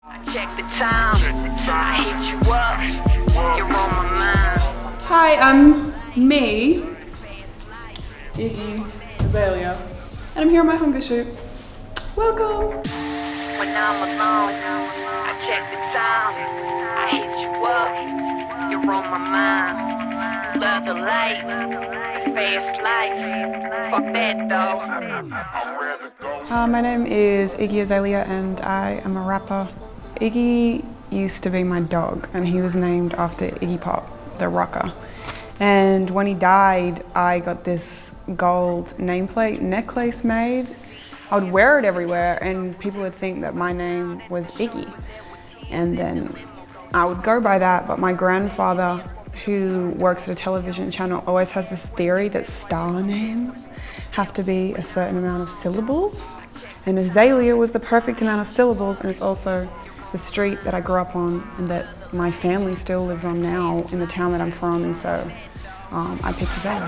Check the time. I hit you up. You're on my mind. Hi, I'm me, Iggy Azalea, and I'm here on my hunger shoot. Welcome. When I'm alone, I check the time. I hit you up. You're on my mind. Love the light, the fast life. Fuck that though. My name is Iggy Azalea and I am a rapper. Iggy used to be my dog and he was named after Iggy Pop, the rocker. And when he died, I got this gold nameplate necklace made. I would wear it everywhere and people would think that my name was Iggy. And then I would go by that, but my grandfather, who works at a television channel, always has this theory that star names have to be a certain amount of syllables. And Azalea was the perfect amount of syllables, and it's also the street that I grew up on and that my family still lives on now in the town that I'm from, and so I picked Azalea.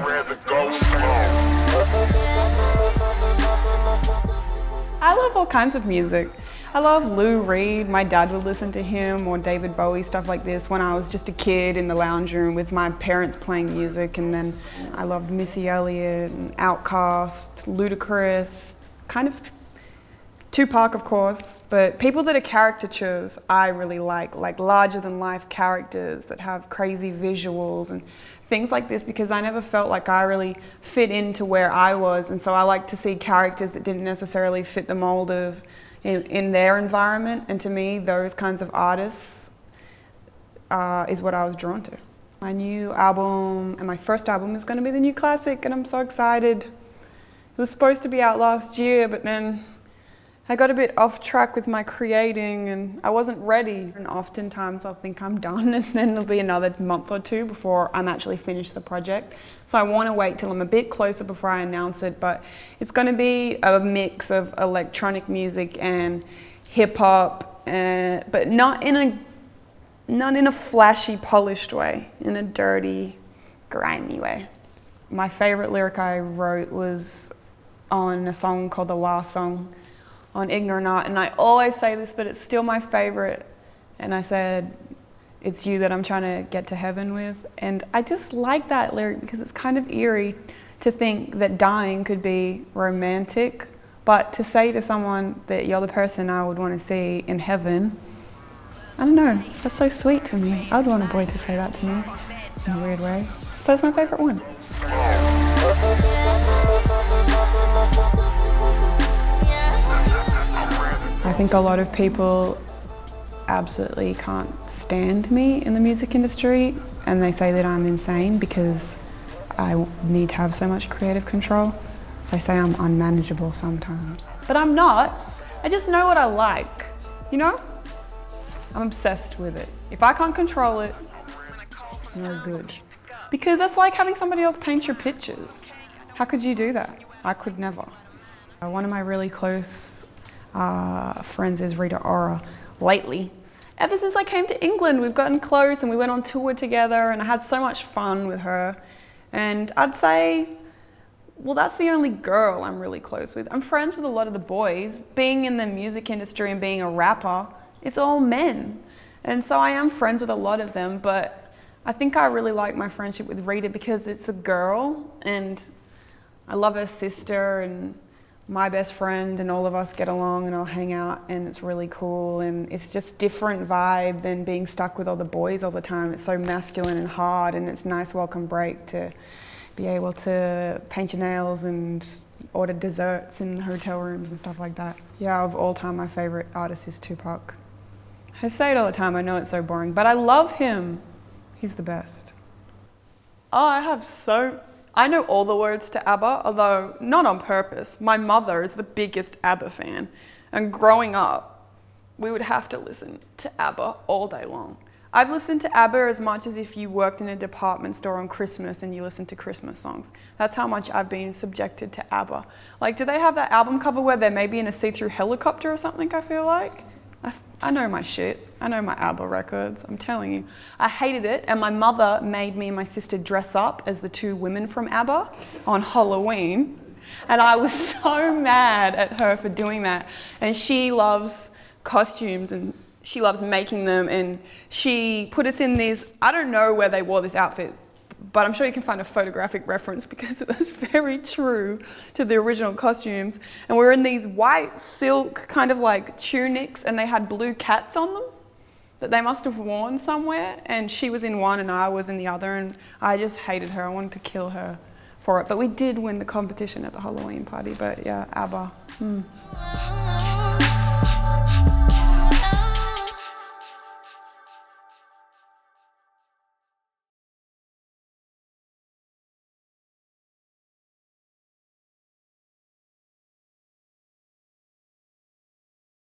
I love all kinds of music. I love Lou Reed. My dad would listen to him, or David Bowie, stuff like this, when I was just a kid in the lounge room with my parents playing music. And then I loved Missy Elliott and Outkast, Ludacris, kind of Tupac, of course, but people that are caricatures I really like larger than life characters that have crazy visuals and things like this, because I never felt like I really fit into where I was, and so I like to see characters that didn't necessarily fit the mold of in their environment, and to me those kinds of artists is what I was drawn to. My new album, and my first album, is going to be the new classic, and I'm so excited. It was supposed to be out last year, but then I got a bit off track with my creating and I wasn't ready. And oftentimes I'll think I'm done and then there'll be another month or two before I'm actually finished the project. So I want to wait till I'm a bit closer before I announce it, but it's going to be a mix of electronic music and hip hop, but not in a flashy, polished way, in a dirty, grimy way. My favorite lyric I wrote was on a song called The Last Song on Ignorant Art, and I always say this, but it's still my favorite. And I said, it's you that I'm trying to get to heaven with. And I just like that lyric because it's kind of eerie to think that dying could be romantic, but to say to someone that you're the person I would want to see in heaven, I don't know, that's so sweet to me. I would want a boy to say that to me in a weird way. So it's my favorite one. I think a lot of people absolutely can't stand me in the music industry, and they say that I'm insane because I need to have so much creative control. They say I'm unmanageable sometimes. But I'm not. I just know what I like, you know? I'm obsessed with it. If I can't control it, no good. Because that's like having somebody else paint your pictures. How could you do that? I could never. One of my really close friends is Rita Ora. Lately, ever since I came to England, we've gotten close and we went on tour together and I had so much fun with her. And I'd say, well, that's the only girl I'm really close with. I'm friends with a lot of the boys. Being in the music industry and being a rapper, it's all men. And so I am friends with a lot of them, but I think I really like my friendship with Rita because it's a girl and I love her sister and my best friend, and all of us get along and all hang out, and it's really cool, and it's just different vibe than being stuck with all the boys all the time. It's so masculine and hard, and it's a nice welcome break to be able to paint your nails and order desserts in hotel rooms and stuff like that. Yeah, of all time, my favorite artist is Tupac. I say it all the time, I know it's so boring, but I love him. He's the best. Oh, I know all the words to ABBA, although not on purpose. My mother is the biggest ABBA fan, and growing up, we would have to listen to ABBA all day long. I've listened to ABBA as much as if you worked in a department store on Christmas and you listened to Christmas songs. That's how much I've been subjected to ABBA. Like, do they have that album cover where they're maybe in a see-through helicopter or something, I feel like? I know my shit. I know my ABBA records, I'm telling you. I hated it, and my mother made me and my sister dress up as the two women from ABBA on Halloween. And I was so mad at her for doing that. And she loves costumes and she loves making them, and she put us in these, I don't know where they wore this outfit, but I'm sure you can find a photographic reference because it was very true to the original costumes. And we were in these white silk kind of like tunics, and they had blue cats on them that they must have worn somewhere, and she was in one and I was in the other, and I just hated her. I wanted to kill her for it. But we did win the competition at the Halloween party. But yeah, ABBA.